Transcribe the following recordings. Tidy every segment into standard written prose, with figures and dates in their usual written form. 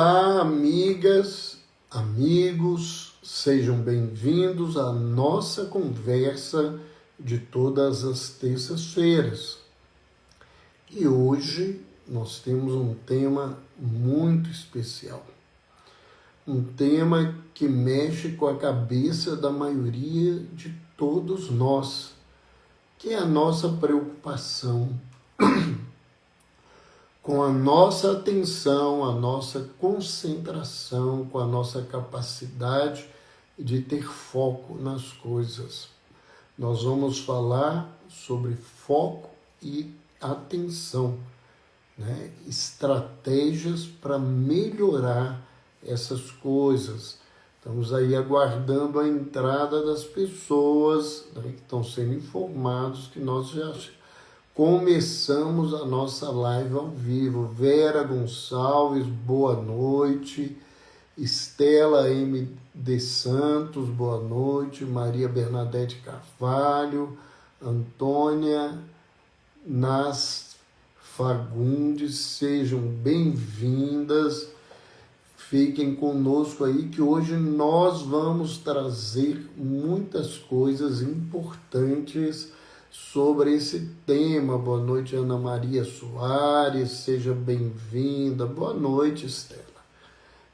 Olá, amigas, amigos, sejam bem-vindos à nossa conversa de todas as terças-feiras. E hoje nós temos um tema muito especial. Um tema que mexe com a cabeça da maioria de todos nós, que é a nossa preocupação com a nossa atenção, a nossa concentração, com a nossa capacidade de ter foco nas coisas. Nós vamos falar sobre foco e atenção, né? Estratégias para melhorar essas coisas. Estamos aí aguardando a entrada das pessoas, né, que estão sendo informados que nós já começamos a nossa live ao vivo. Vera Gonçalves, boa noite. Estela M. de Santos, boa noite. Maria Bernadette Carvalho, Antônia Nas Fagundes, sejam bem-vindas. Fiquem conosco aí que hoje nós vamos trazer muitas coisas importantes sobre esse tema. Boa noite, Ana Maria Soares, seja bem-vinda. Boa noite, Estela.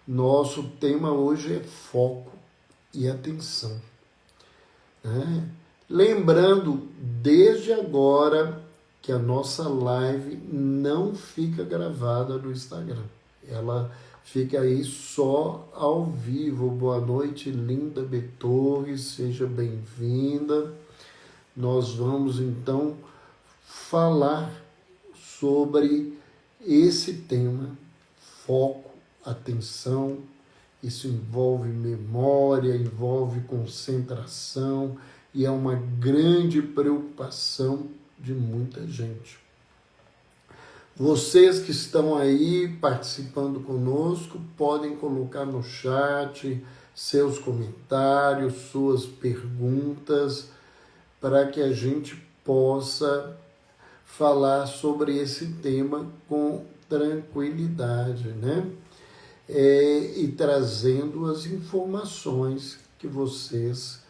Nosso tema hoje é foco e atenção, né? Lembrando, desde agora, que a nossa live não fica gravada no Instagram. Ela fica aí só ao vivo. Boa noite, Linda B. Torres, seja bem-vinda. Nós vamos, então, falar sobre esse tema, foco, atenção. Isso envolve memória, envolve concentração e é uma grande preocupação de muita gente. Vocês que estão aí participando conosco, podem colocar no chat seus comentários, suas perguntas, para que a gente possa falar sobre esse tema com tranquilidade, né? E trazendo as informações que vocês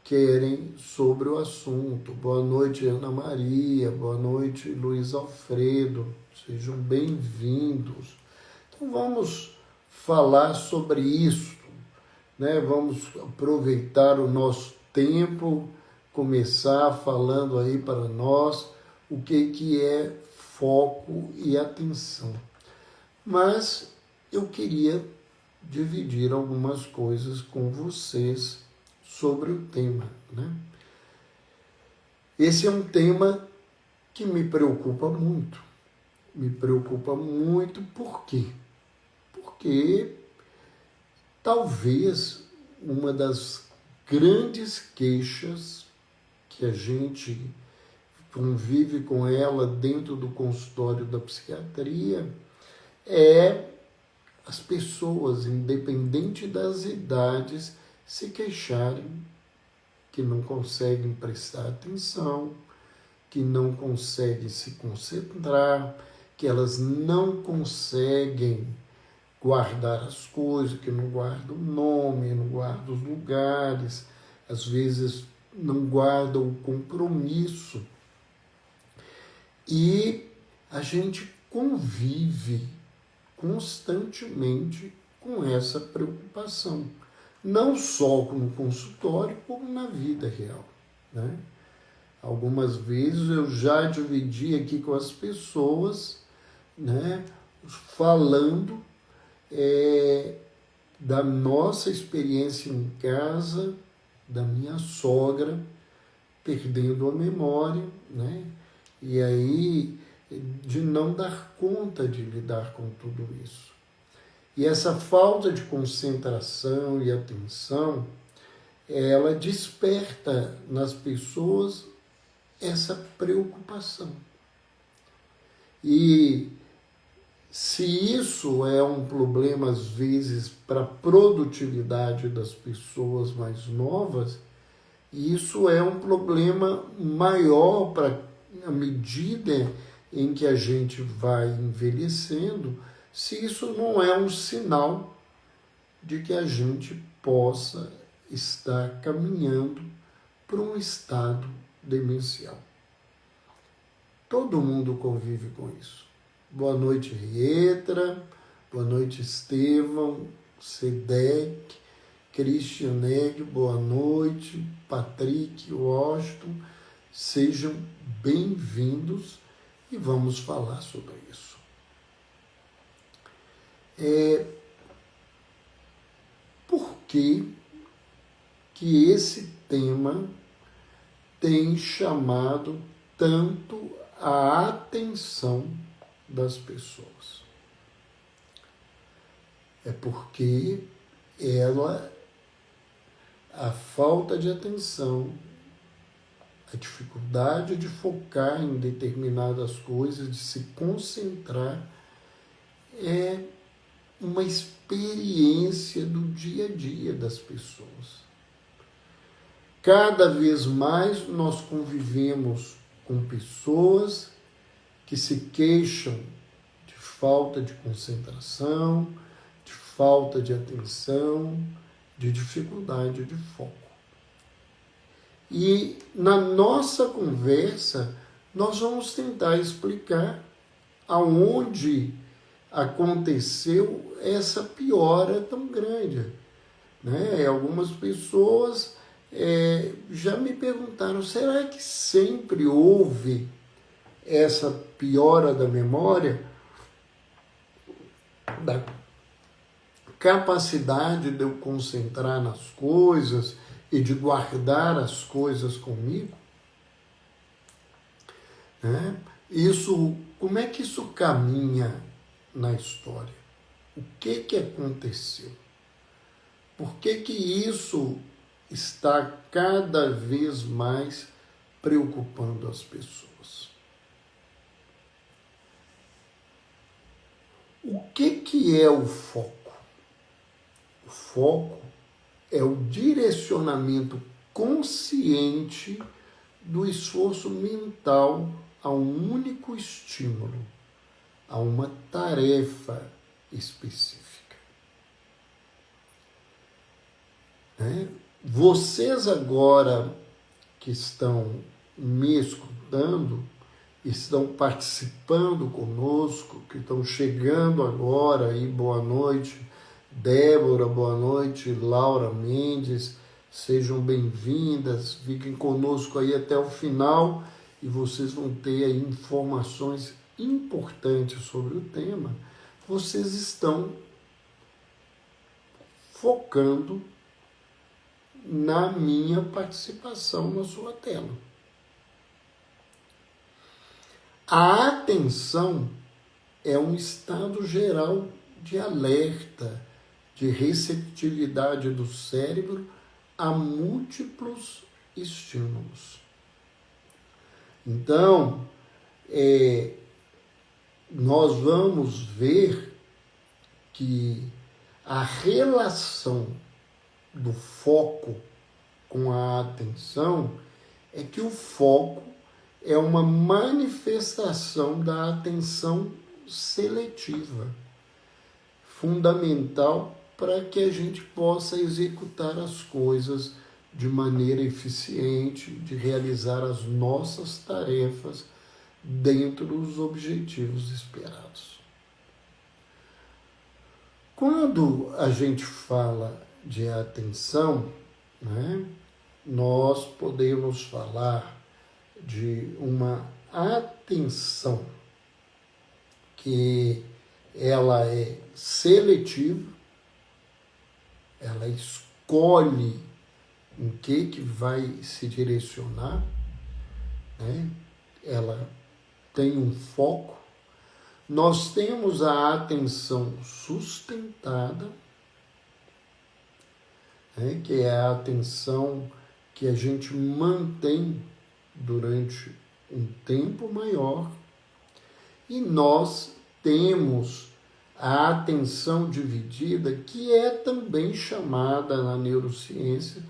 querem sobre o assunto. Boa noite, Ana Maria, boa noite, Luiz Alfredo, sejam bem-vindos. Então vamos falar sobre isso, né? Vamos aproveitar o nosso tempo, começar falando aí para nós o que é foco e atenção. Mas eu queria dividir algumas coisas com vocês sobre o tema, né? Esse é um tema que me preocupa muito. Me preocupa muito por quê? Porque talvez uma das grandes queixas que a gente convive com ela dentro do consultório da psiquiatria é as pessoas, independente das idades, se queixarem que não conseguem prestar atenção, que não conseguem se concentrar, que elas não conseguem guardar as coisas, que não guardam o nome, não guardam os lugares, às vezes não guardam o compromisso. E a gente convive constantemente com essa preocupação, não só no consultório, como na vida real, né? Algumas vezes eu já dividi aqui com as pessoas, né, falando da nossa experiência em casa, da minha sogra perdendo a memória, né? E aí de não dar conta de lidar com tudo isso. E essa falta de concentração e atenção, ela desperta nas pessoas essa preocupação. E se isso é um problema, às vezes, para a produtividade das pessoas mais novas, isso é um problema maior para a medida em que a gente vai envelhecendo, se isso não é um sinal de que a gente possa estar caminhando para um estado demencial. Todo mundo convive com isso. Boa noite, Rietra. Boa noite, Estevão, Sedec, Christian Neg, boa noite, Patrick, Washington. Sejam bem-vindos e vamos falar sobre isso. Por que esse tema tem chamado tanto a atenção das pessoas? É porque a falta de atenção, a dificuldade de focar em determinadas coisas, de se concentrar, é uma experiência do dia a dia das pessoas. Cada vez mais nós convivemos com pessoas que se queixam de falta de concentração, de falta de atenção, de dificuldade de foco. E na nossa conversa, nós vamos tentar explicar aonde aconteceu essa piora tão grande. Né? Algumas pessoas já me perguntaram, será que sempre houve essa piora da memória, da capacidade de eu concentrar nas coisas e de guardar as coisas comigo? Como é que isso caminha na história? O que aconteceu? Por que isso está cada vez mais preocupando as pessoas? O que é o foco? O foco é o direcionamento consciente do esforço mental a um único estímulo, a uma tarefa específica. Vocês agora que estão me escutando, estão participando conosco, que estão chegando agora aí, boa noite, Débora, boa noite, Laura Mendes, sejam bem-vindas, fiquem conosco aí até o final e vocês vão ter aí informações importantes sobre o tema. Vocês estão focando na minha participação na sua tela. A atenção é um estado geral de alerta, de receptividade do cérebro a múltiplos estímulos. Então, nós vamos ver que a relação do foco com a atenção é que o foco é uma manifestação da atenção seletiva, fundamental para que a gente possa executar as coisas de maneira eficiente, de realizar as nossas tarefas dentro dos objetivos esperados. Quando a gente fala de atenção, nós podemos falar de uma atenção que ela é seletiva, ela escolhe em que vai se direcionar, ela tem um foco. Nós temos a atenção sustentada, que é a atenção que a gente mantém durante um tempo maior, e nós temos a atenção dividida, que é também chamada na neurociência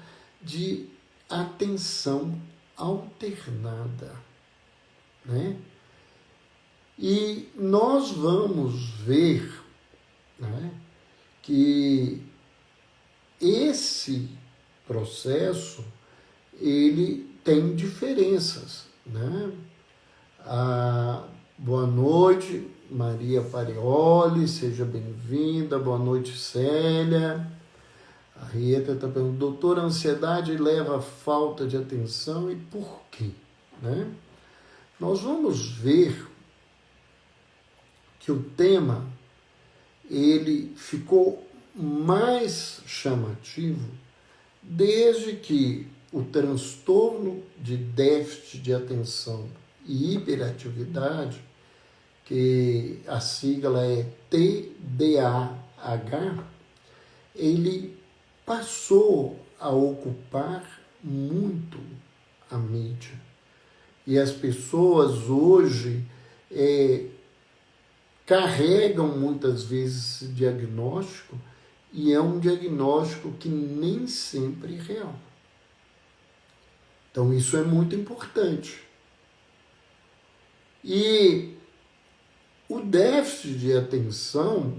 de atenção alternada, E nós vamos ver né, que esse processo ele tem diferenças, né? Boa noite, Maria Parioli, seja bem-vinda. Boa noite, Célia. A Rieta está perguntando, doutor, a ansiedade leva à falta de atenção e por quê? Né? Nós vamos ver que o tema ele ficou mais chamativo desde que o transtorno de déficit de atenção e hiperatividade, que a sigla é TDAH, ele passou a ocupar muito a mídia. E as pessoas hoje carregam muitas vezes esse diagnóstico e é um diagnóstico que nem sempre é real. Então isso é muito importante. E o déficit de atenção,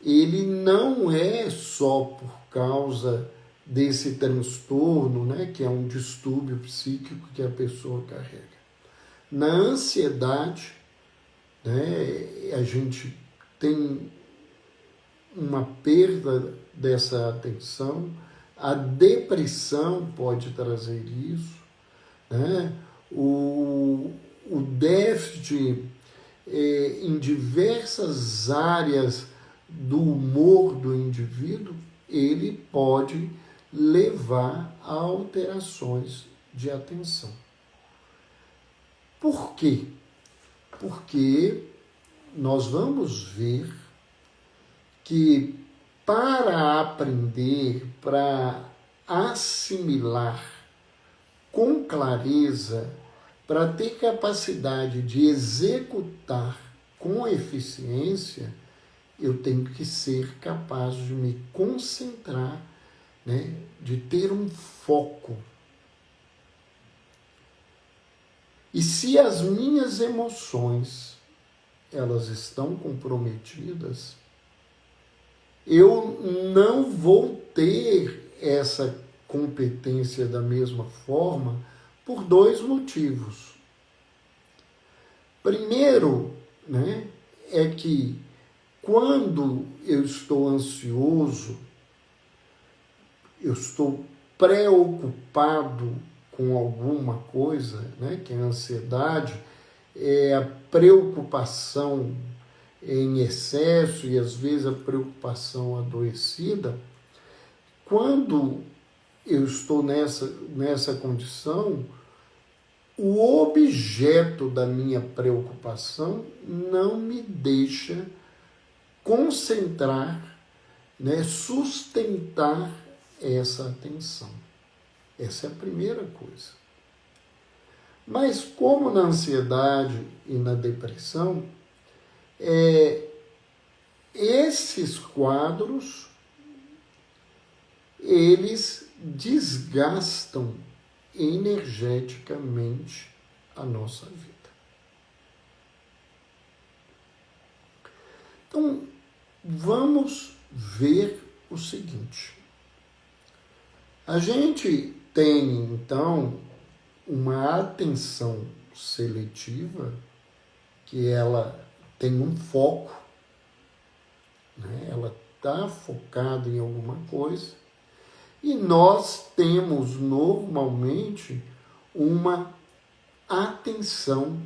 ele não é só por causa desse transtorno, né, que é um distúrbio psíquico que a pessoa carrega. Na ansiedade, né, a gente tem uma perda dessa atenção, a depressão pode trazer isso, né? O déficit em diversas áreas do humor do indivíduo, ele pode levar a alterações de atenção. Por quê? Porque nós vamos ver que para aprender, para assimilar com clareza, para ter capacidade de executar com eficiência, eu tenho que ser capaz de me concentrar, né, de ter um foco. E se as minhas emoções, elas estão comprometidas, eu não vou ter essa competência da mesma forma por dois motivos. Primeiro, né, é que quando eu estou ansioso, eu estou preocupado com alguma coisa, né, que é a ansiedade, é a preocupação em excesso e às vezes a preocupação adoecida. Quando eu estou nessa condição, o objeto da minha preocupação não me deixa concentrar, né, sustentar essa atenção. Essa é a primeira coisa. Mas como na ansiedade e na depressão, esses quadros, eles desgastam energeticamente a nossa vida. Então, vamos ver o seguinte. A gente tem, então, uma atenção seletiva, que ela tem um foco, né? Ela está focada em alguma coisa, e nós temos normalmente uma atenção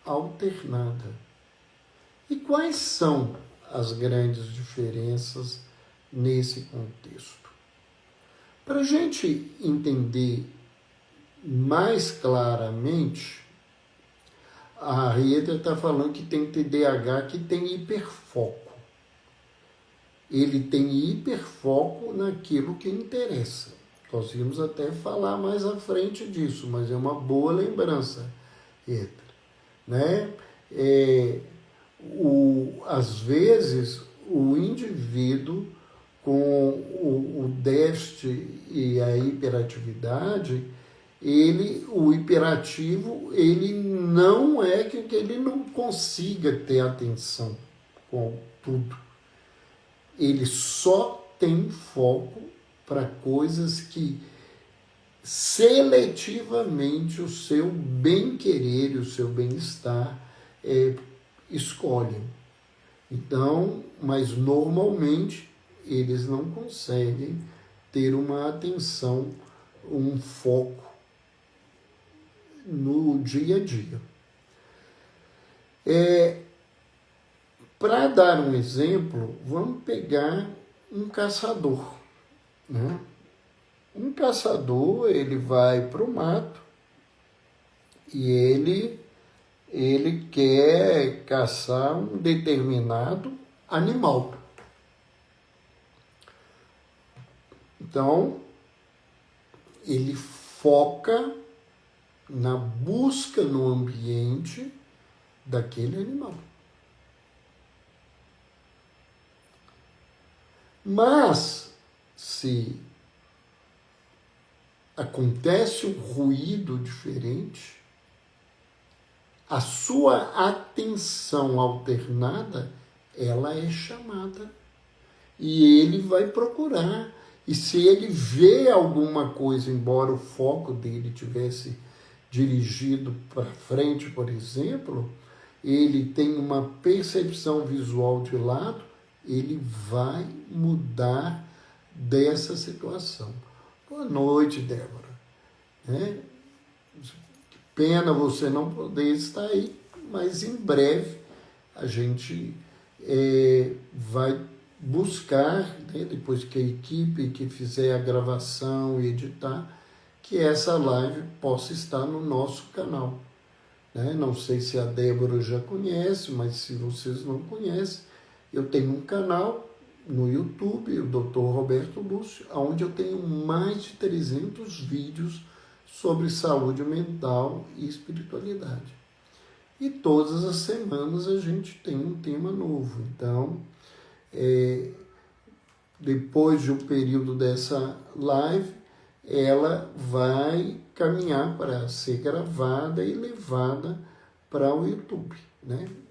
alternada. E quais são as grandes diferenças nesse contexto? Para a gente entender mais claramente, a Rieta está falando que tem TDAH que tem hiperfoco. Ele tem hiperfoco naquilo que interessa. Nós íamos até falar mais à frente disso, mas é uma boa lembrança, Rieta, né? Às vezes, o indivíduo com o déficit e a hiperatividade, o hiperativo, ele não é que ele não consiga ter atenção com tudo. ele só tem foco para coisas que seletivamente o seu bem-querer e o seu bem-estar escolhem. Então, mas normalmente eles não conseguem ter uma atenção, um foco no dia a dia. Para dar um exemplo, vamos pegar um caçador, né? Um caçador, ele vai para o mato e ele quer caçar um determinado animal. Então, ele foca na busca no ambiente daquele animal. Mas, se acontece um ruído diferente, a sua atenção alternada, ela é chamada. E ele vai procurar. E se ele vê alguma coisa, embora o foco dele tivesse dirigido para frente, por exemplo, ele tem uma percepção visual de lado, ele vai mudar dessa situação. Boa noite, Débora. Que pena você não poder estar aí, mas em breve a gente vai buscar, depois que a equipe que fizer a gravação e editar, que essa live possa estar no nosso canal. Não sei se a Débora já conhece, mas se vocês não conhecem, eu tenho um canal no YouTube, o Dr. Roberto Lúcio, onde eu tenho mais de 300 vídeos sobre saúde mental e espiritualidade. E todas as semanas a gente tem um tema novo. Então, depois de um período dessa live, ela vai caminhar para ser gravada e levada para o YouTube,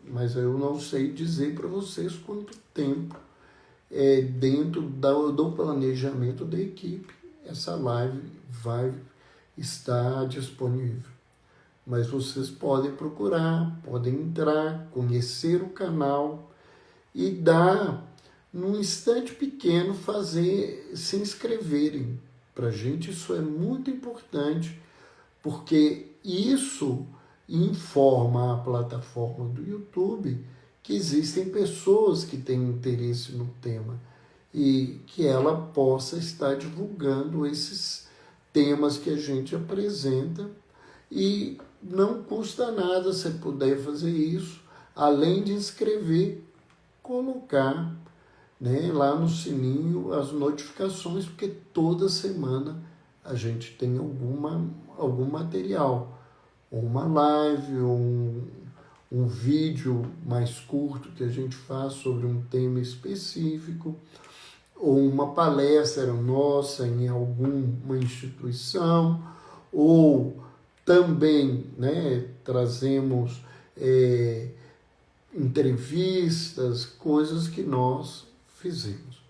Mas eu não sei dizer para vocês quanto tempo dentro do planejamento da equipe essa live vai estar disponível. Mas vocês podem procurar, podem entrar, conhecer o canal e dar, num instante pequeno, se inscreverem. Para a gente isso é muito importante, porque isso informa a plataforma do YouTube que existem pessoas que têm interesse no tema e que ela possa estar divulgando esses temas que a gente apresenta, e não custa nada você puder fazer isso, além de inscrever, colocar lá no sininho as notificações, porque toda semana a gente tem algum material, ou uma live, ou um vídeo mais curto que a gente faz sobre um tema específico, ou uma palestra nossa em alguma instituição, ou também trazemos entrevistas, coisas que nós fizemos.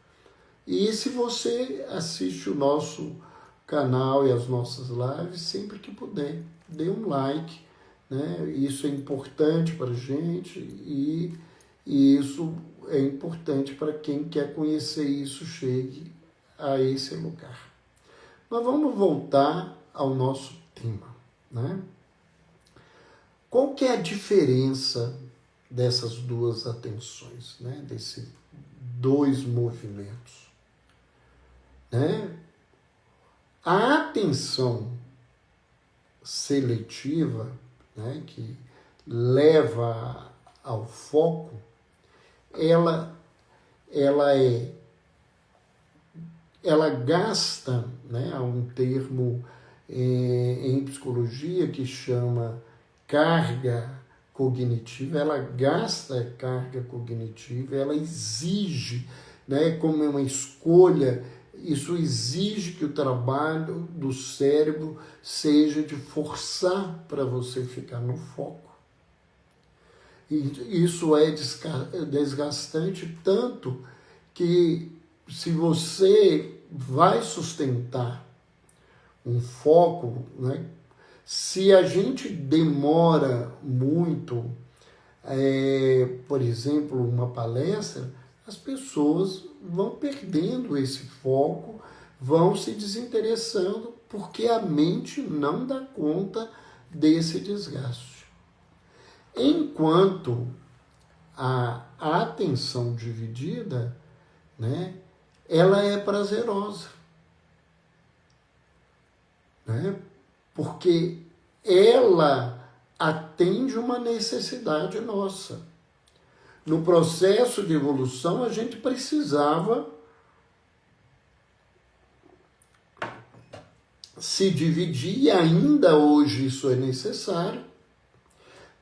E se você assiste o nosso canal e as nossas lives, sempre que puder, dê um like, Isso é importante para a gente e isso é importante para quem quer conhecer isso, chegue a esse lugar. Mas vamos voltar ao nosso tema, Qual que é a diferença dessas duas atenções, desses dois movimentos? A atenção seletiva, que leva ao foco, ela gasta, há um termo em psicologia que chama carga cognitiva, ela gasta carga cognitiva, ela exige, como é uma escolha, isso exige que o trabalho do cérebro seja de forçar para você ficar no foco. E isso é desgastante tanto que se você vai sustentar um foco, né, se a gente demora muito, por exemplo, uma palestra, as pessoas vão perdendo esse foco, vão se desinteressando, porque a mente não dá conta desse desgaste. Enquanto a atenção dividida, né, ela é prazerosa, né, porque ela atende uma necessidade nossa. No processo de evolução, a gente precisava se dividir, e ainda hoje isso é necessário,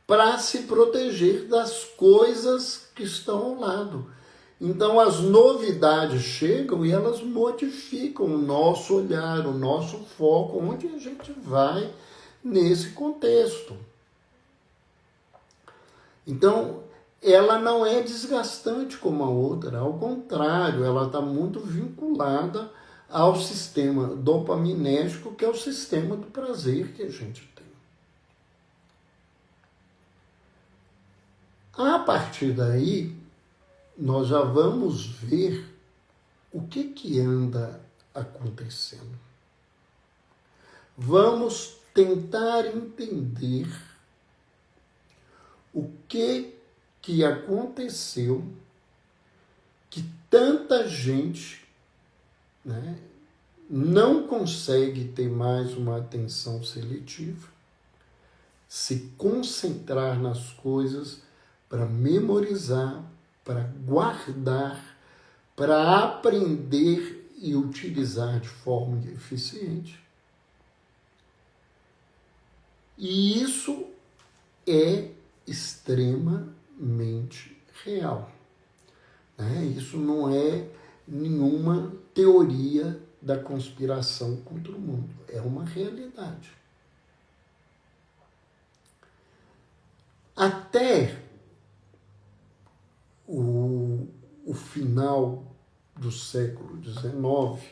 para se proteger das coisas que estão ao lado. Então, as novidades chegam e elas modificam o nosso olhar, o nosso foco, onde a gente vai nesse contexto. Então, ela não é desgastante como a outra, ao contrário, ela está muito vinculada ao sistema dopaminérgico, que é o sistema do prazer que a gente tem. A partir daí, nós já vamos ver o que anda acontecendo. Vamos tentar entender o que aconteceu que tanta gente, né, não consegue ter mais uma atenção seletiva, se concentrar nas coisas para memorizar, para guardar, para aprender e utilizar de forma eficiente. E isso é extremamente real, né? Isso não é nenhuma teoria da conspiração contra o mundo, é uma realidade. Até o final do século XIX,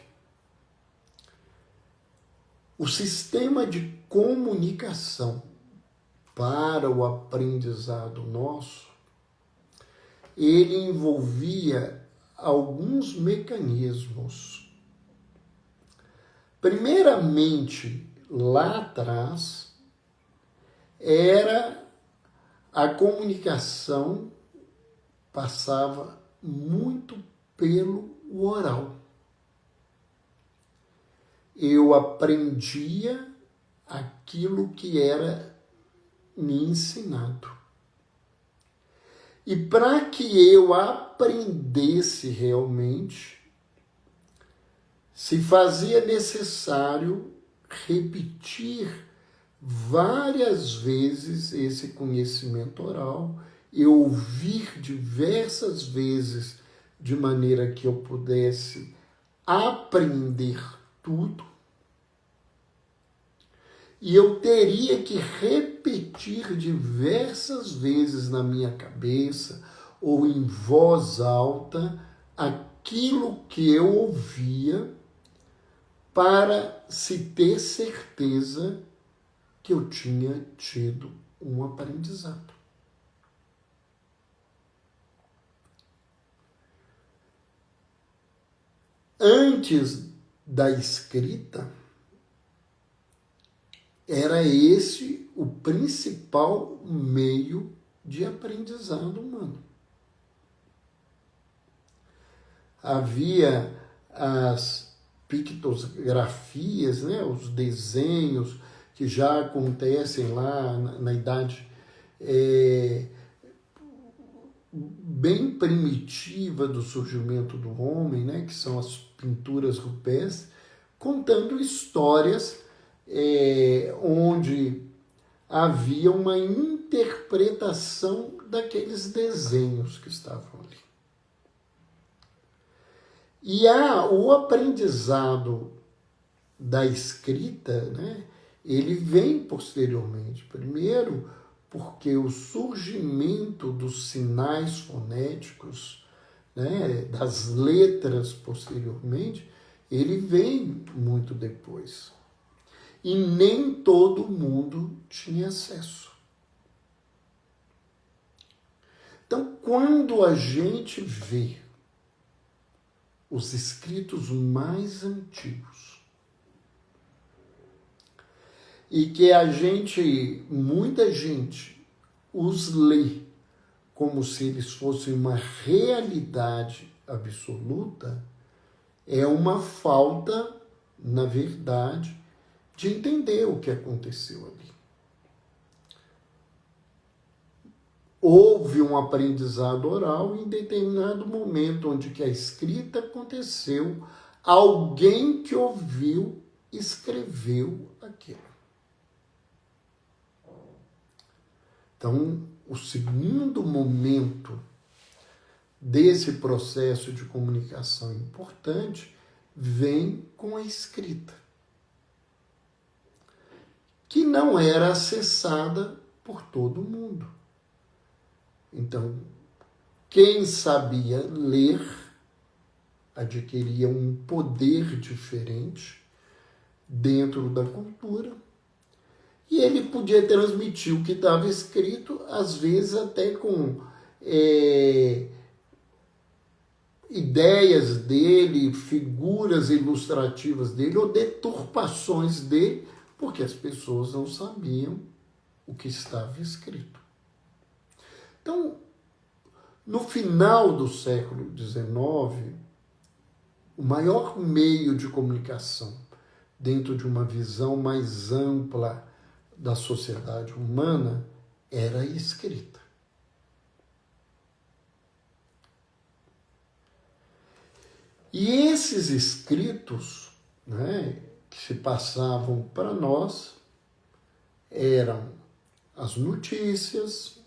o sistema de comunicação para o aprendizado nosso, ele envolvia alguns mecanismos. Primeiramente, lá atrás, era a comunicação passava muito pelo oral. Eu aprendia aquilo que era me ensinado. E para que eu aprendesse realmente, se fazia necessário repetir várias vezes esse conhecimento oral, eu ouvir diversas vezes de maneira que eu pudesse aprender tudo, e eu teria que repetir diversas vezes na minha cabeça ou em voz alta aquilo que eu ouvia para se ter certeza que eu tinha tido um aprendizado. Antes da escrita, era esse o principal meio de aprendizado humano. Havia as pictografias, né, os desenhos que já acontecem lá na idade bem primitiva do surgimento do homem, né, que são as pinturas rupestres, contando histórias onde havia uma interpretação daqueles desenhos que estavam ali. E o aprendizado da escrita, né, ele vem posteriormente. Primeiro, porque o surgimento dos sinais fonéticos, né, das letras posteriormente, ele vem muito depois. E nem todo mundo tinha acesso. Então, quando a gente vê os escritos mais antigos e que muita gente os lê como se eles fossem uma realidade absoluta, é uma falta, na verdade, de entender o que aconteceu ali. Houve um aprendizado oral e em determinado momento onde que a escrita aconteceu, alguém que ouviu escreveu aquilo. Então, o segundo momento desse processo de comunicação importante vem com a escrita, que não era acessada por todo mundo. Então, quem sabia ler adquiria um poder diferente dentro da cultura e ele podia transmitir o que estava escrito, às vezes até com ideias dele, figuras ilustrativas dele ou deturpações dele, porque as pessoas não sabiam o que estava escrito. Então, no final do século XIX, o maior meio de comunicação dentro de uma visão mais ampla da sociedade humana era a escrita. E esses escritos, né, que se passavam para nós eram as notícias,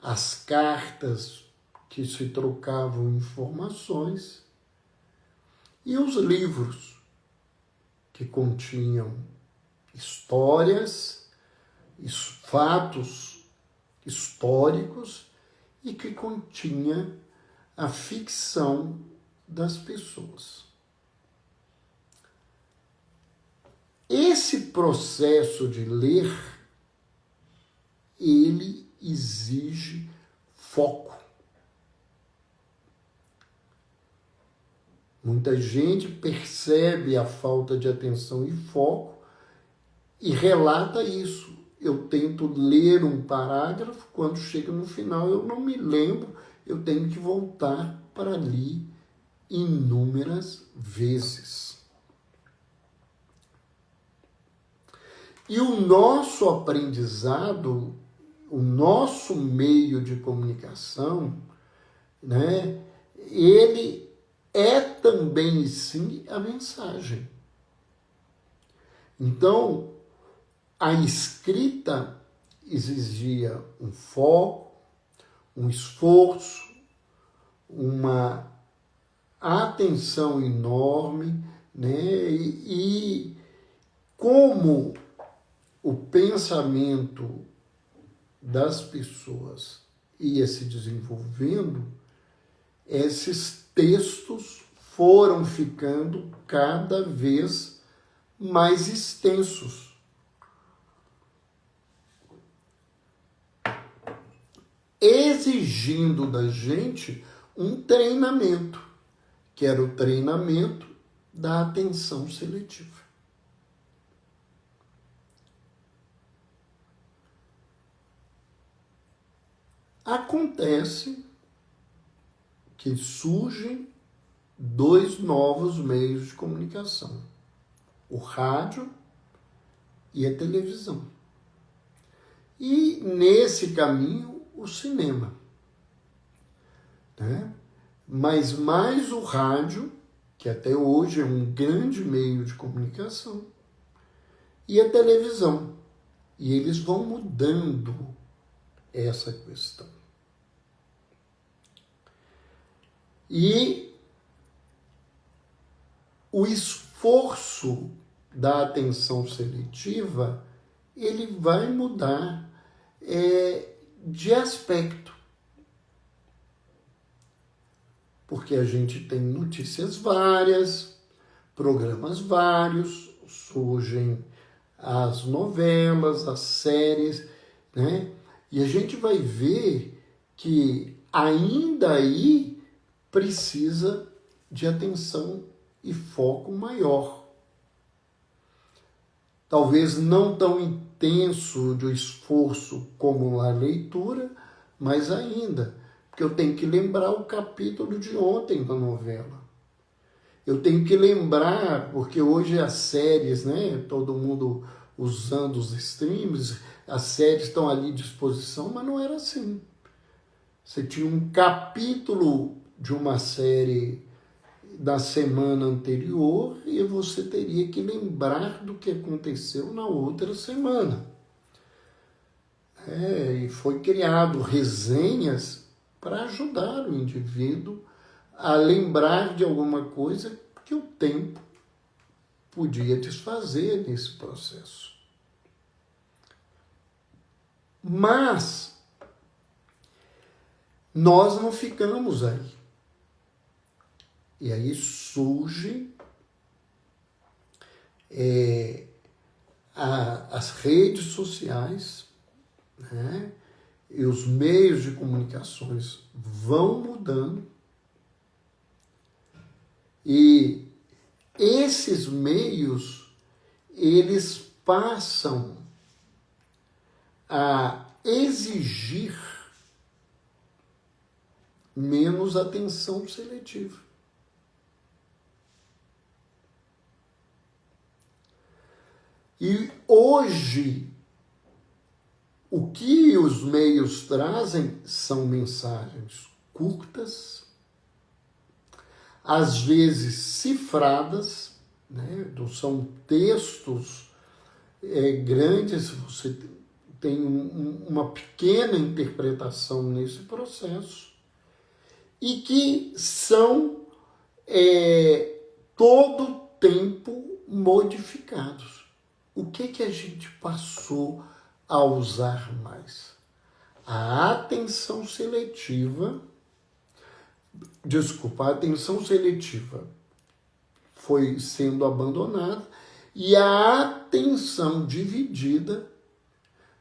as cartas que se trocavam informações e os livros que continham histórias, fatos históricos e que continha a ficção das pessoas. Esse processo de ler, ele exige foco. Muita gente percebe a falta de atenção e foco e relata isso. Eu tento ler um parágrafo, quando chega no final eu não me lembro, eu tenho que voltar para ali inúmeras vezes. E o nosso aprendizado, o nosso meio de comunicação, né, ele é também, sim, a mensagem. Então, a escrita exigia um foco, um esforço, uma atenção enorme, né? E como o pensamento das pessoas ia se desenvolvendo, esses textos foram ficando cada vez mais extensos. Exigindo da gente um treinamento, que era o treinamento da atenção seletiva. Acontece que surgem dois novos meios de comunicação, o rádio e a televisão. E nesse caminho, o cinema, né? Mas mais o rádio, que até hoje é um grande meio de comunicação, e a televisão. E eles vão mudando essa questão. E o esforço da atenção seletiva, ele vai mudar de aspecto. porque a gente tem notícias várias, programas vários, surgem as novelas, as séries, né? E a gente vai ver que ainda aí precisa de atenção e foco maior. Talvez não tão intenso de esforço como a leitura, mas ainda, porque eu tenho que lembrar o capítulo de ontem da novela. Eu tenho que lembrar, porque hoje as séries, né, todo mundo usando os streams, as séries estão ali à disposição, mas não era assim. Você tinha um capítulo de uma série da semana anterior e você teria que lembrar do que aconteceu na outra semana. E foi criado resenhas para ajudar o indivíduo a lembrar de alguma coisa que o tempo podia desfazer nesse processo. Mas nós não ficamos aí. E aí surge as redes sociais, né? E os meios de comunicações vão mudando. E esses meios, eles passam a exigir menos atenção seletiva. E hoje, o que os meios trazem são mensagens curtas, às vezes cifradas, né? Não são textos grandes, você tem uma pequena interpretação nesse processo, e que são todo tempo modificados. O que a gente passou a usar mais? A atenção seletiva foi sendo abandonada e a atenção dividida,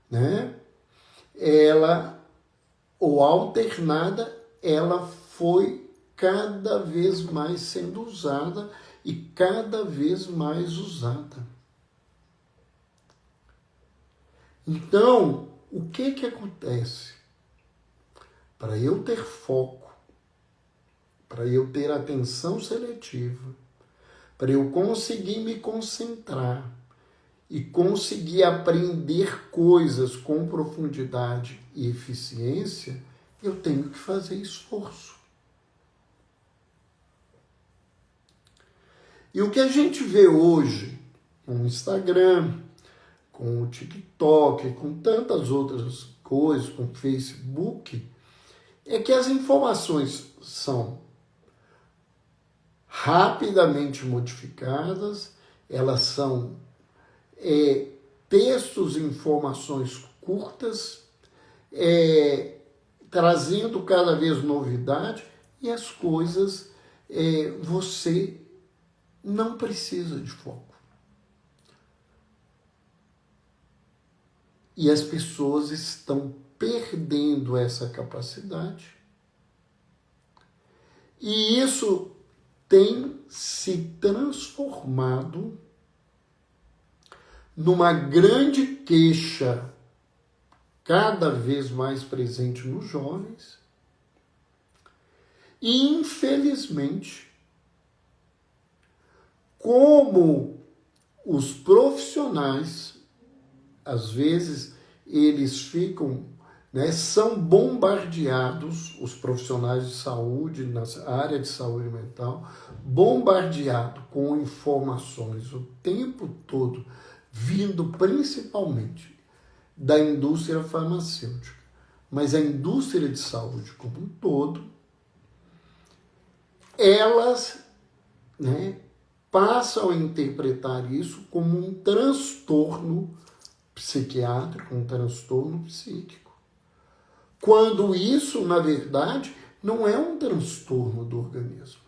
né, ou alternada, ela foi cada vez mais sendo usada e cada vez mais usada. Então, o que acontece? Para eu ter foco, para eu ter atenção seletiva, para eu conseguir me concentrar e conseguir aprender coisas com profundidade e eficiência, eu tenho que fazer esforço. E o que a gente vê hoje com o Instagram, com o TikTok, com tantas outras coisas, com o Facebook, é que as informações são rapidamente modificadas, elas são textos e informações curtas, trazendo cada vez novidade, e as coisas, você não precisa de foco. E as pessoas estão perdendo essa capacidade. E isso tem se transformado numa grande queixa cada vez mais presente nos jovens. E, infelizmente, como os profissionais, às vezes, eles ficam, né, são bombardeados, os profissionais de saúde, na área de saúde mental, bombardeados com informações o tempo todo, vindo principalmente da indústria farmacêutica. Mas a indústria de saúde como um todo, elas, né, passam a interpretar isso como um transtorno psiquiátrico, um transtorno psíquico. Quando isso, na verdade, não é um transtorno do organismo.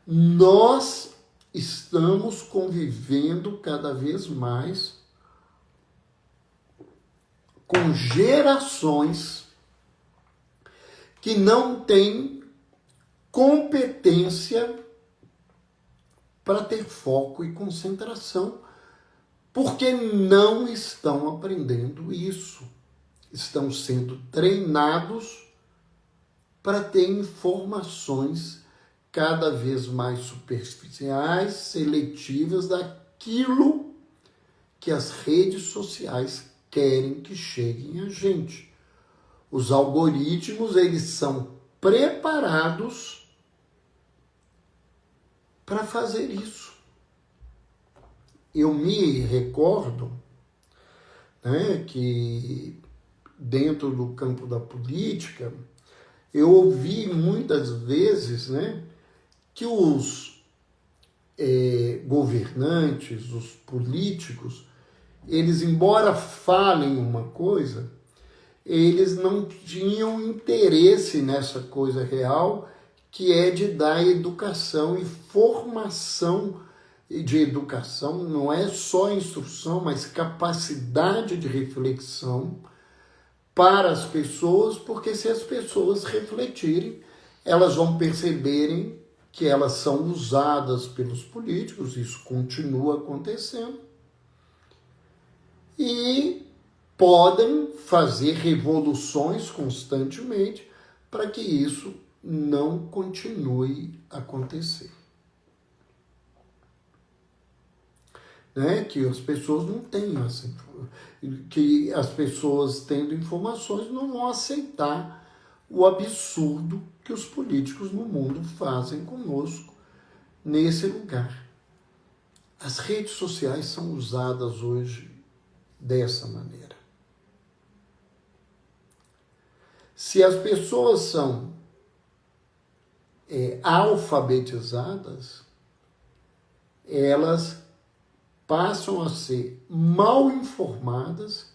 Nós estamos convivendo cada vez mais com gerações que não têm competência para ter foco e concentração, porque não estão aprendendo isso. Estão sendo treinados para ter informações cada vez mais superficiais, seletivas daquilo que as redes sociais querem que cheguem a gente. Os algoritmos, eles são preparados para fazer isso. Eu me recordo, né, que dentro do campo da política, eu ouvi muitas vezes, né, que os governantes, os políticos, eles, embora falem uma coisa, eles não tinham interesse nessa coisa real, que é de dar educação e formação de educação, não é só instrução, mas capacidade de reflexão para as pessoas, porque se as pessoas refletirem, elas vão perceberem que elas são usadas pelos políticos, isso continua acontecendo, e podem fazer revoluções constantemente para que isso não continue a acontecer. Né? Que as pessoas não tenham essa informação, que as pessoas tendo informações não vão aceitar o absurdo que os políticos no mundo fazem conosco nesse lugar. As redes sociais são usadas hoje dessa maneira. Se as pessoas são alfabetizadas, elas passam a ser mal informadas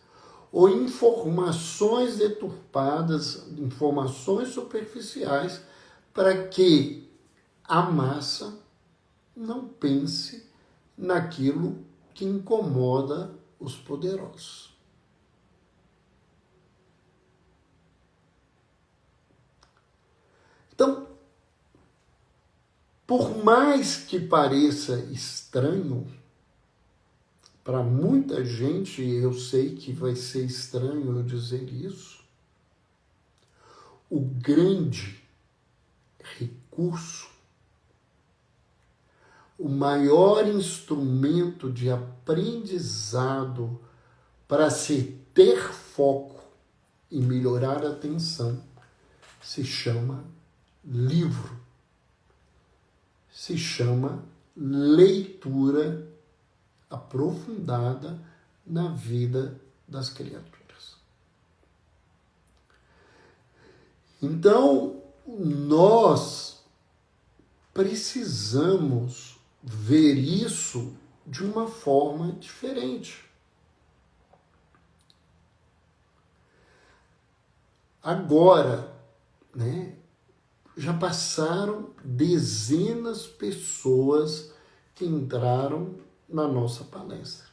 ou informações deturpadas, informações superficiais, para que a massa não pense naquilo que incomoda os poderosos. Então, por mais que pareça estranho, para muita gente, eu sei que vai ser estranho eu dizer isso, o grande recurso, o maior instrumento de aprendizado para se ter foco e melhorar a atenção se chama livro, se chama leitura aprofundada na vida das criaturas. Então, nós precisamos ver isso de uma forma diferente. Agora, né, já passaram dezenas de pessoas que entraram na nossa palestra.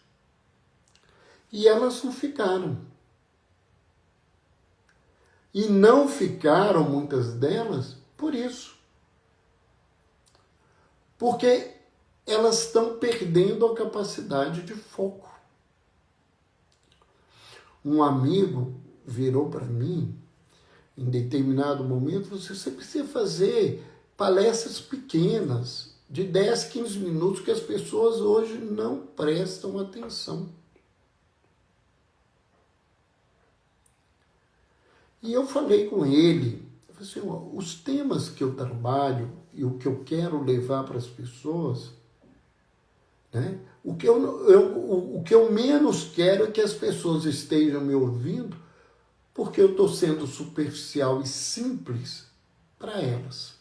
E elas não ficaram. E não ficaram, muitas delas, por isso. Porque elas estão perdendo a capacidade de foco. Um amigo virou para mim, em determinado momento, você precisa fazer palestras pequenas, de 10, 15 minutos, que as pessoas hoje não prestam atenção. E eu falei com ele, eu falei assim, os temas que eu trabalho e o que eu quero levar para as pessoas, né, o que eu menos quero é que as pessoas estejam me ouvindo porque eu estou sendo superficial e simples para elas.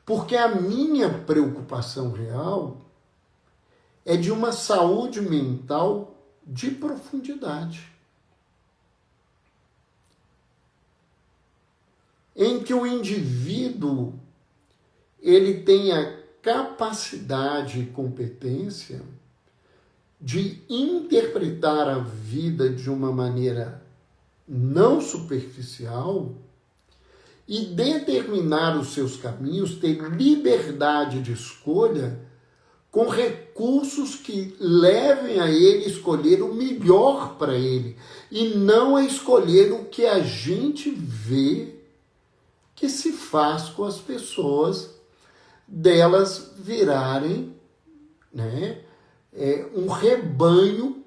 Porque a minha preocupação real é de uma saúde mental de profundidade. em que o indivíduo ele tenha capacidade e competência de interpretar a vida de uma maneira não superficial e determinar os seus caminhos, ter liberdade de escolha com recursos que levem a ele escolher o melhor para ele e não a escolher o que a gente vê que se faz com as pessoas, delas virarem, né, um rebanho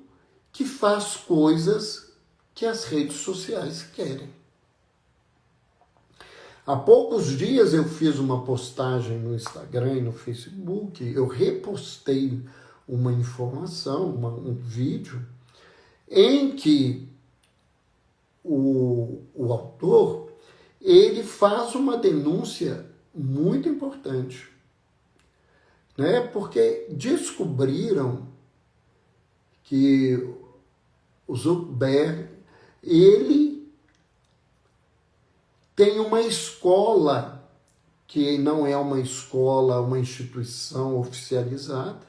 que faz coisas que as redes sociais querem. Há poucos dias eu fiz uma postagem no Instagram e no Facebook, eu repostei uma informação, um vídeo, em que o autor, ele faz uma denúncia muito importante, né? Porque descobriram que o Zuckerberg, ele tem uma escola que não é uma escola, uma instituição oficializada,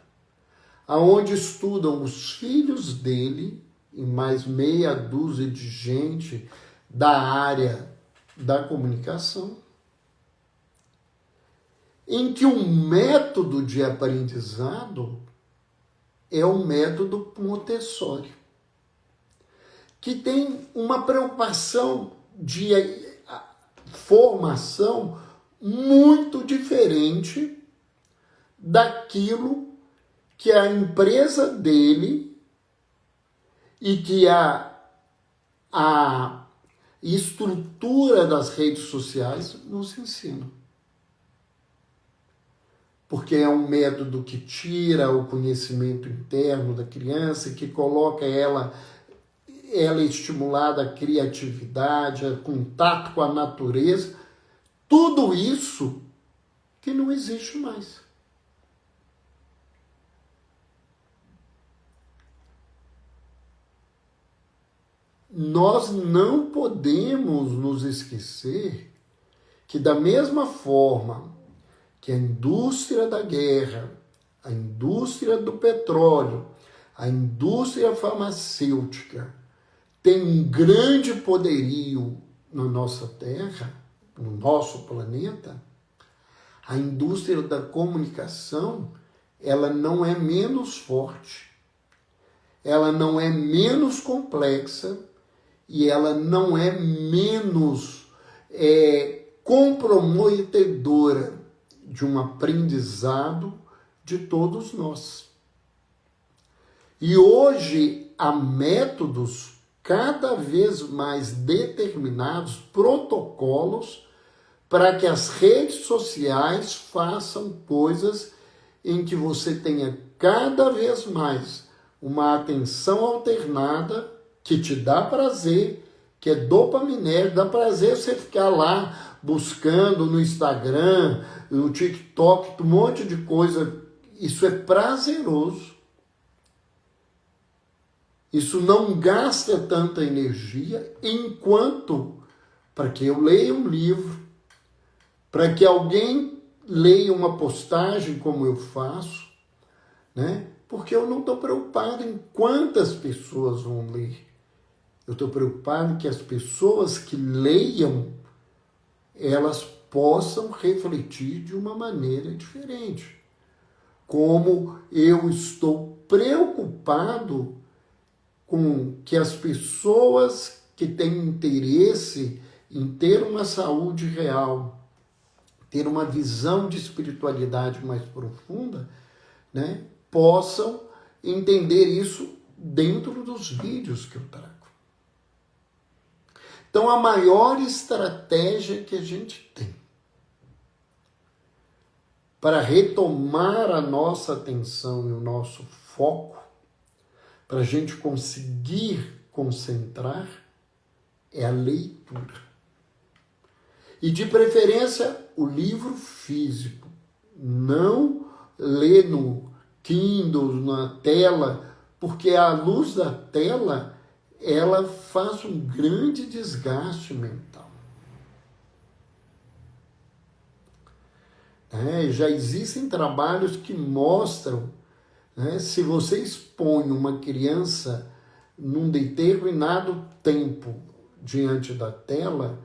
aonde estudam os filhos dele e mais meia dúzia de gente da área da comunicação, em que o método de aprendizado é o método Montessori, que tem uma preocupação de formação muito diferente daquilo que a empresa dele e que a estrutura das redes sociais nos ensina. Porque é um método que tira o conhecimento interno da criança e que coloca ela estimulada à criatividade, a contato com a natureza, tudo isso que não existe mais. Nós não podemos nos esquecer que, da mesma forma que a indústria da guerra, a indústria do petróleo, a indústria farmacêutica tem um grande poderio na nossa Terra, no nosso planeta, a indústria da comunicação, ela não é menos forte, ela não é menos complexa e ela não é menos comprometedora de um aprendizado de todos nós. E hoje há métodos cada vez mais determinados, protocolos, para que as redes sociais façam coisas em que você tenha cada vez mais uma atenção alternada que te dá prazer, que é dopaminérgico, dá prazer você ficar lá buscando no Instagram, no TikTok, um monte de coisa. Isso é prazeroso. Isso não gasta tanta energia, enquanto, para que eu leia um livro, para que alguém leia uma postagem como eu faço, né? Porque eu não estou preocupado em quantas pessoas vão ler. Eu estou preocupado em que as pessoas que leiam, elas possam refletir de uma maneira diferente. Como eu estou preocupado com que as pessoas que têm interesse em ter uma saúde real, ter uma visão de espiritualidade mais profunda, né, possam entender isso dentro dos vídeos que eu trago. Então, a maior estratégia que a gente tem para retomar a nossa atenção e o nosso foco, para a gente conseguir concentrar, é a leitura. E, de preferência, o livro físico. Não ler no Kindle, na tela, porque a luz da tela, ela faz um grande desgaste mental. né? Já existem trabalhos que mostram, né, se você expõe uma criança num determinado tempo diante da tela,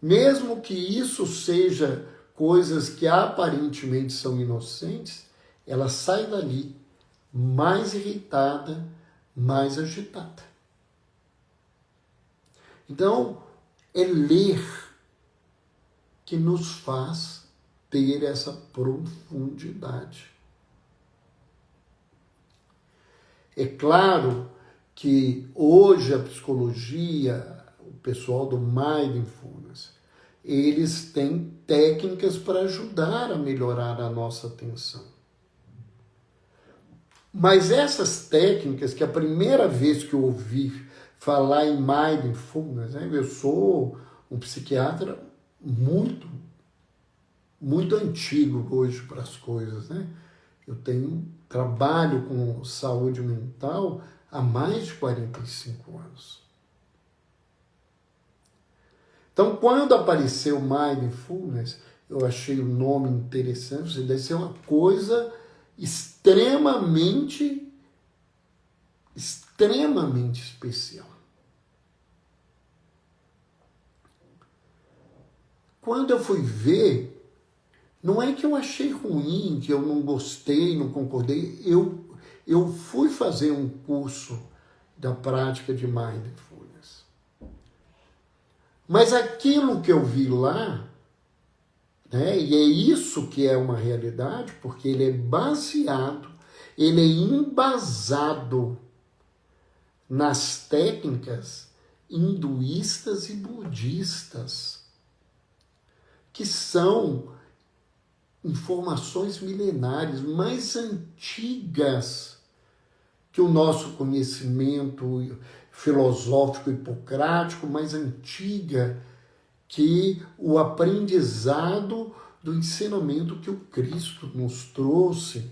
mesmo que isso seja coisas que aparentemente são inocentes, ela sai dali mais irritada, mais agitada. Então, é ler que nos faz ter essa profundidade. É claro que hoje a psicologia, o pessoal do Mindfulness, eles têm técnicas para ajudar a melhorar a nossa atenção. Mas essas técnicas, que a primeira vez que eu ouvi falar em Mindfulness, né, eu sou um psiquiatra muito antigo hoje para as coisas, né? Eu trabalho com saúde mental há mais de 45 anos. Então, quando apareceu Mindfulness, eu achei o nome interessante, deve ser uma coisa extremamente especial. Quando eu fui ver, não é que eu achei ruim, que eu não gostei, não concordei. Eu fui fazer um curso da prática de Mindfulness. Mas aquilo que eu vi lá, né, e é isso que é uma realidade, porque ele é baseado, ele é embasado nas técnicas hinduístas e budistas, que são informações milenares, mais antigas que o nosso conhecimento filosófico hipocrático, mais antiga que o aprendizado do ensinamento que o Cristo nos trouxe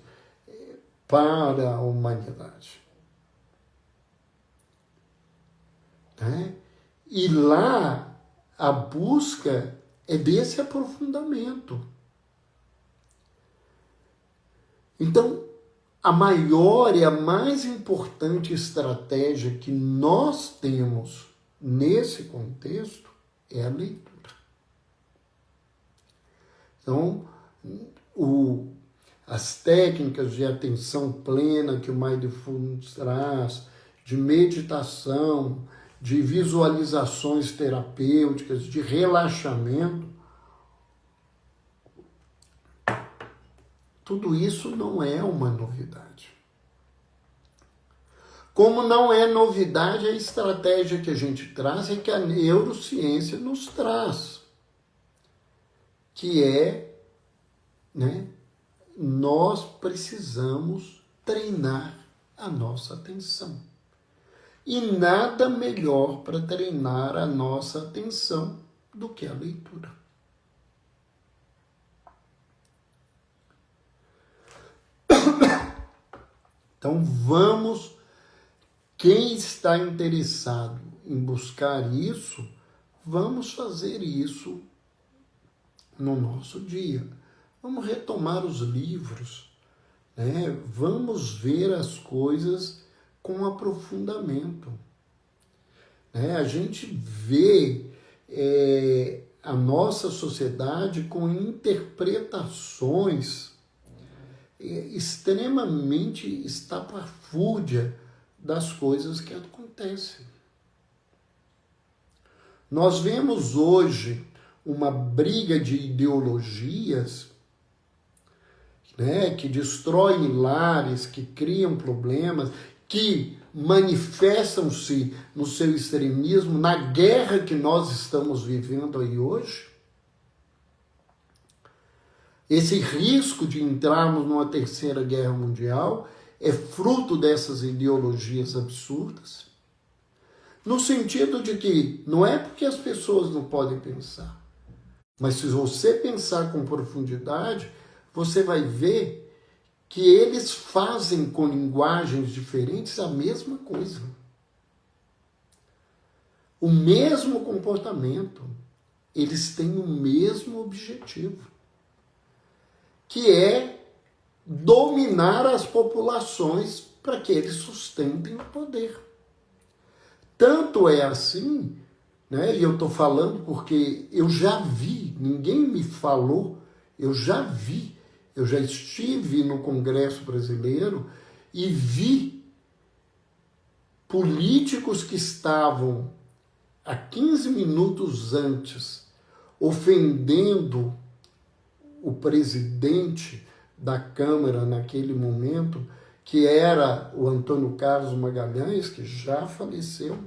para a humanidade. Né? E lá a busca é desse aprofundamento. Então, a maior e a mais importante estratégia que nós temos nesse contexto é a leitura. Então, as técnicas de atenção plena que o Mindfulness traz, de meditação, de visualizações terapêuticas, de relaxamento, tudo isso não é uma novidade. Como não é novidade a estratégia que a gente traz e que a neurociência nos traz, que é, né, nós precisamos treinar a nossa atenção. E nada melhor para treinar a nossa atenção do que a leitura. Então vamos, quem está interessado em buscar isso, vamos fazer isso no nosso dia. Vamos retomar os livros, né? Vamos ver as coisas com aprofundamento. Né? A gente vê a nossa sociedade com interpretações extremamente estapafúrdia das coisas que acontecem. Nós vemos hoje uma briga de ideologias, né, que destroem lares, que criam problemas, que manifestam-se no seu extremismo na guerra que nós estamos vivendo aí hoje. Esse risco de entrarmos numa terceira guerra mundial é fruto dessas ideologias absurdas, no sentido de que não é porque as pessoas não podem pensar, mas se você pensar com profundidade, você vai ver que eles fazem com linguagens diferentes a mesma coisa. O mesmo comportamento, eles têm o mesmo objetivo. que é dominar as populações para que eles sustentem o poder. Tanto é assim, né, e eu estou falando porque eu já vi, ninguém me falou, eu já vi, eu já estive no Congresso Brasileiro e vi políticos que estavam há 15 minutos antes ofendendo o presidente da Câmara naquele momento, que era o Antônio Carlos Magalhães, que já faleceu.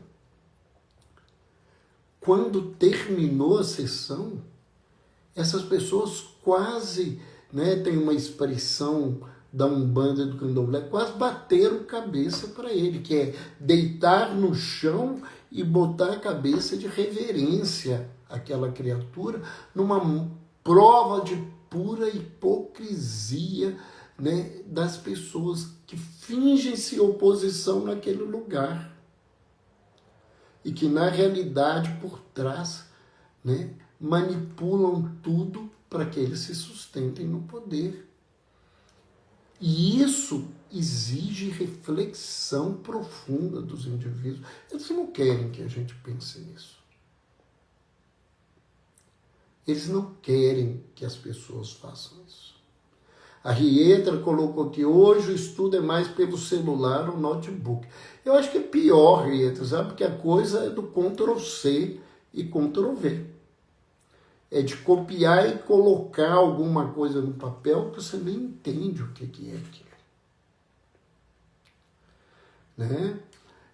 Quando terminou a sessão, essas pessoas quase, né, tem uma expressão da Umbanda e do Candomblé, quase bateram cabeça para ele, que é deitar no chão e botar a cabeça de reverência àquela criatura, numa prova de pura hipocrisia, né, das pessoas que fingem-se oposição naquele lugar e que na realidade por trás, né, manipulam tudo para que eles se sustentem no poder. E isso exige reflexão profunda dos indivíduos. Eles não querem que a gente pense nisso. Eles não querem que as pessoas façam isso. A Rietra colocou que hoje o estudo é mais pelo celular ou notebook. Eu acho que é pior, Rietra, sabe? Porque a coisa é do Ctrl+C e Ctrl+V. É de copiar e colocar alguma coisa no papel que você nem entende o que é aquilo. Né?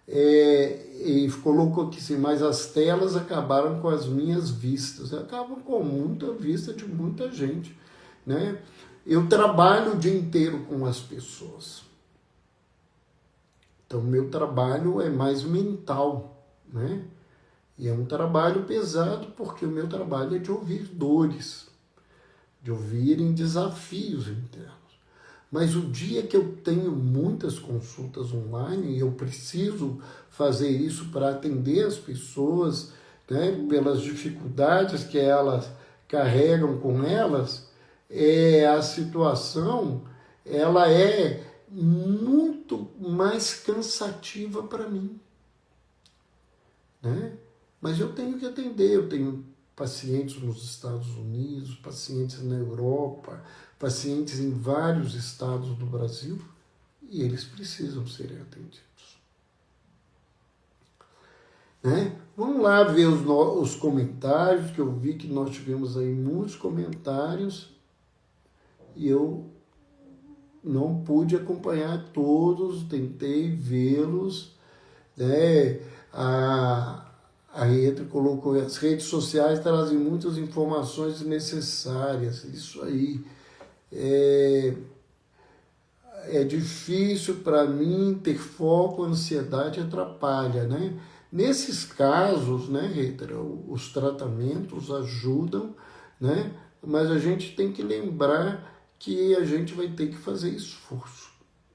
E colocou aqui assim, mas as telas acabaram com as minhas vistas. Acabam com muita vista de muita gente. Né? Eu trabalho o dia inteiro com as pessoas. Então, meu trabalho é mais mental, né? E é um trabalho pesado porque o meu trabalho é de ouvir dores, de ouvirem desafios internos. Mas o dia que eu tenho muitas consultas online e eu preciso fazer isso para atender as pessoas, né, pelas dificuldades que elas carregam com elas, a situação ela é muito mais cansativa para mim, né? Mas eu tenho que atender, eu tenho pacientes nos Estados Unidos, pacientes na Europa, pacientes em vários estados do Brasil, e eles precisam serem atendidos. Né? Vamos lá ver os comentários, que eu vi que nós tivemos aí muitos comentários, e eu não pude acompanhar todos, tentei vê-los, né? A Rita colocou, as redes sociais trazem muitas informações necessárias, isso aí. É difícil para mim ter foco, a ansiedade atrapalha, né? Nesses casos, né, Rita, os tratamentos ajudam, né? Mas a gente tem que lembrar que a gente vai ter que fazer esforço,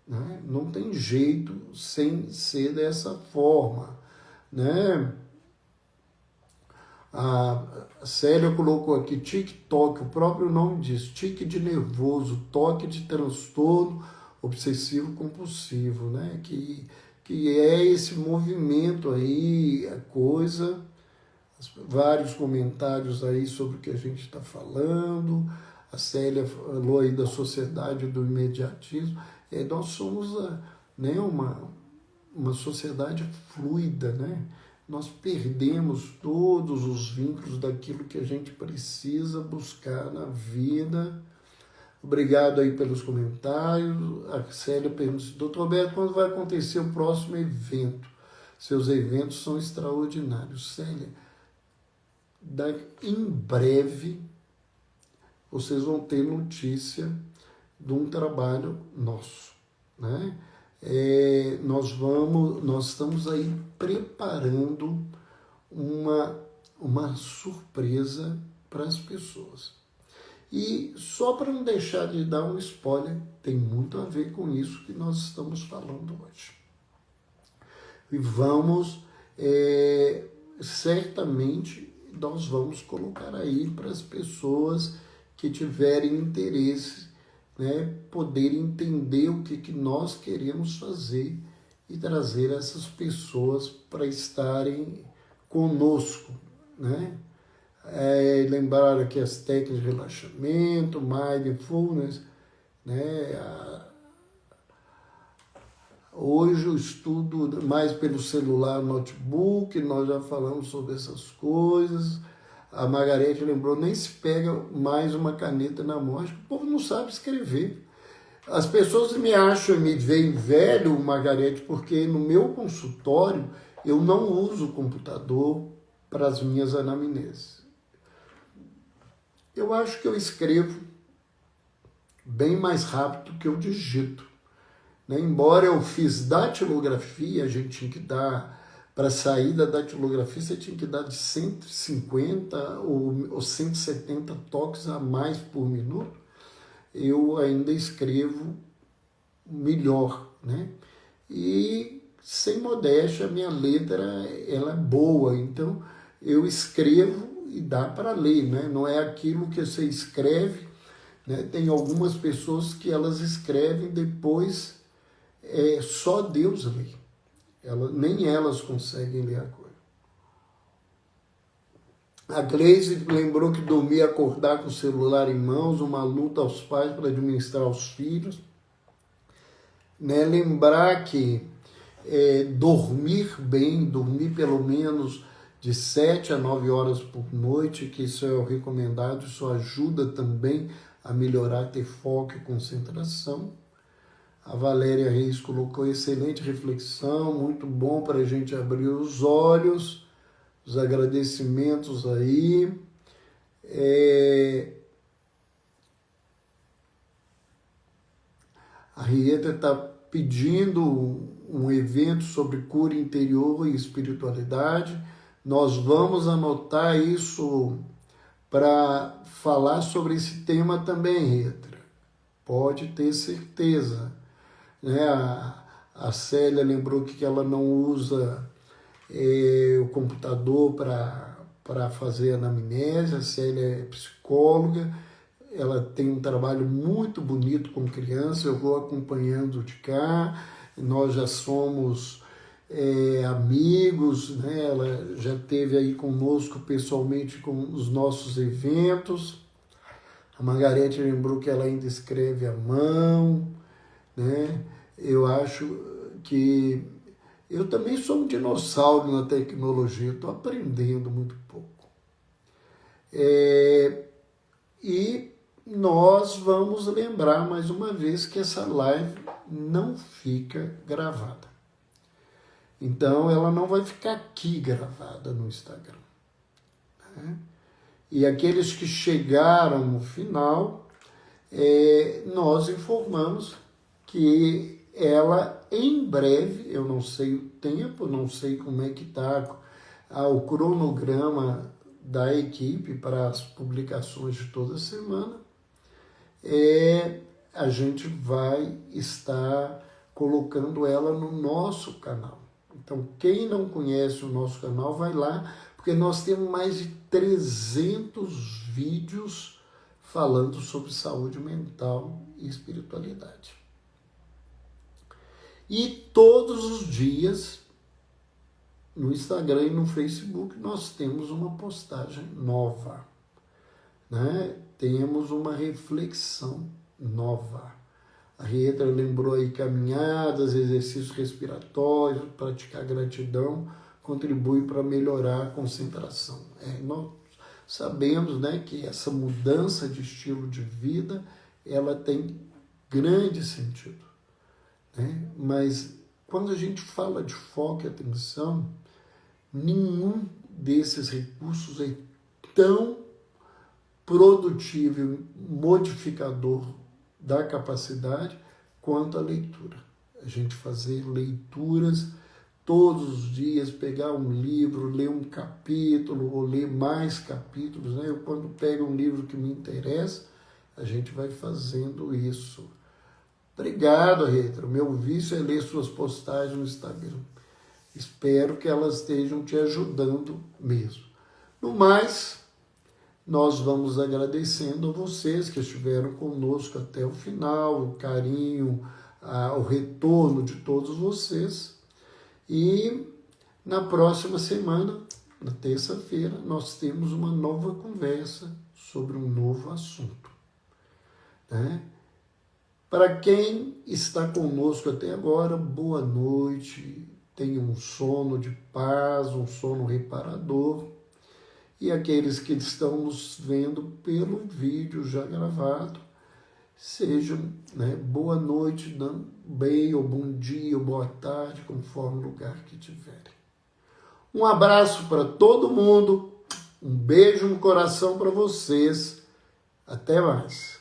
né? Não tem jeito sem ser dessa forma, né? A Célia colocou aqui TikTok, o próprio nome diz, tique de nervoso, toque de transtorno obsessivo compulsivo, né? Que é esse movimento aí, a coisa, vários comentários aí sobre o que a gente está falando. A Célia falou aí da sociedade do imediatismo. Nós somos, né, uma sociedade fluida, né? Nós perdemos todos os vínculos daquilo que a gente precisa buscar na vida. Obrigado aí pelos comentários. A Célia pergunta, doutor Alberto, quando vai acontecer o próximo evento? Seus eventos são extraordinários. Célia, em breve vocês vão ter notícia de um trabalho nosso, né? Nós estamos aí preparando uma surpresa para as pessoas. E só para não deixar de dar um spoiler, tem muito a ver com isso que nós estamos falando hoje. E vamos, certamente, nós vamos colocar aí para as pessoas que tiverem interesse, né, poder entender o que nós queremos fazer e trazer essas pessoas para estarem conosco, né? Lembrar aqui as técnicas de relaxamento, mindfulness, né? Hoje eu estudo mais pelo celular, notebook, nós já falamos sobre essas coisas. A Margarete lembrou, nem se pega mais uma caneta na mão, acho que o povo não sabe escrever. As pessoas me acham, me veem velho, Margarete, porque no meu consultório eu não uso o computador para as minhas anamneses. Eu acho que eu escrevo bem mais rápido do que eu digito. Né? Embora eu fiz datilografia, a gente tinha que dar, para sair da datilografia, você tinha que dar de 150 ou 170 toques a mais por minuto. Eu ainda escrevo melhor, né? E sem modéstia, a minha letra ela é boa, então eu escrevo e dá para ler, né? Não é aquilo que você escreve, né? Tem algumas pessoas que elas escrevem depois só Deus lê. Nem elas conseguem ler a coisa. A Gleise lembrou que dormir e acordar com o celular em mãos, uma luta aos pais para administrar os filhos. Né? Lembrar que dormir bem, dormir pelo menos de 7 a 9 horas por noite, que isso é o recomendado, isso ajuda também a melhorar, ter foco e concentração. A Valéria Reis colocou excelente reflexão, muito bom para a gente abrir os olhos. Os agradecimentos aí. A Rieta está pedindo um evento sobre cura interior e espiritualidade. Nós vamos anotar isso para falar sobre esse tema também, Rieta. Pode ter certeza. Né? A Célia lembrou que ela não usa o computador para fazer anamnese. A Célia é psicóloga, ela tem um trabalho muito bonito com criança, eu vou acompanhando de cá, nós já somos amigos, né? Ela já esteve aí conosco pessoalmente com os nossos eventos. A Margarete lembrou que ela ainda escreve à mão, né? Eu acho que eu também sou um dinossauro na tecnologia, estou aprendendo muito pouco. E nós vamos lembrar mais uma vez que essa live não fica gravada. Então, ela não vai ficar aqui gravada no Instagram. Né? E aqueles que chegaram no final, nós informamos que ela, em breve, eu não sei o tempo, não sei como é que está o cronograma da equipe para as publicações de toda semana, a gente vai estar colocando ela no nosso canal. Então, quem não conhece o nosso canal, vai lá, porque nós temos mais de 300 vídeos falando sobre saúde mental e espiritualidade. E todos os dias, no Instagram e no Facebook, nós temos uma postagem nova, né? Temos uma reflexão nova. A Rieta lembrou aí caminhadas, exercícios respiratórios, praticar gratidão, contribui para melhorar a concentração. Nós sabemos, né, que essa mudança de estilo de vida, ela tem grande sentido. Né? Mas quando a gente fala de foco e atenção, nenhum desses recursos é tão produtivo e modificador da capacidade quanto a leitura. A gente fazer leituras todos os dias, pegar um livro, ler um capítulo ou ler mais capítulos. Né? Eu, quando pego um livro que me interessa, a gente vai fazendo isso. Obrigado, Rita. O meu vício é ler suas postagens no Instagram. Espero que elas estejam te ajudando mesmo. No mais, Nós vamos agradecendo a vocês que estiveram conosco até o final, o carinho, o retorno de todos vocês. E na próxima semana, na terça-feira, nós temos uma nova conversa sobre um novo assunto, né? Para quem está conosco até agora, boa noite, tenha um sono de paz, um sono reparador. E aqueles que estão nos vendo pelo vídeo já gravado, sejam, né, boa noite, bem, ou bom dia, ou boa tarde, conforme o lugar que tiverem. Um abraço para todo mundo, um beijo no coração para vocês, até mais.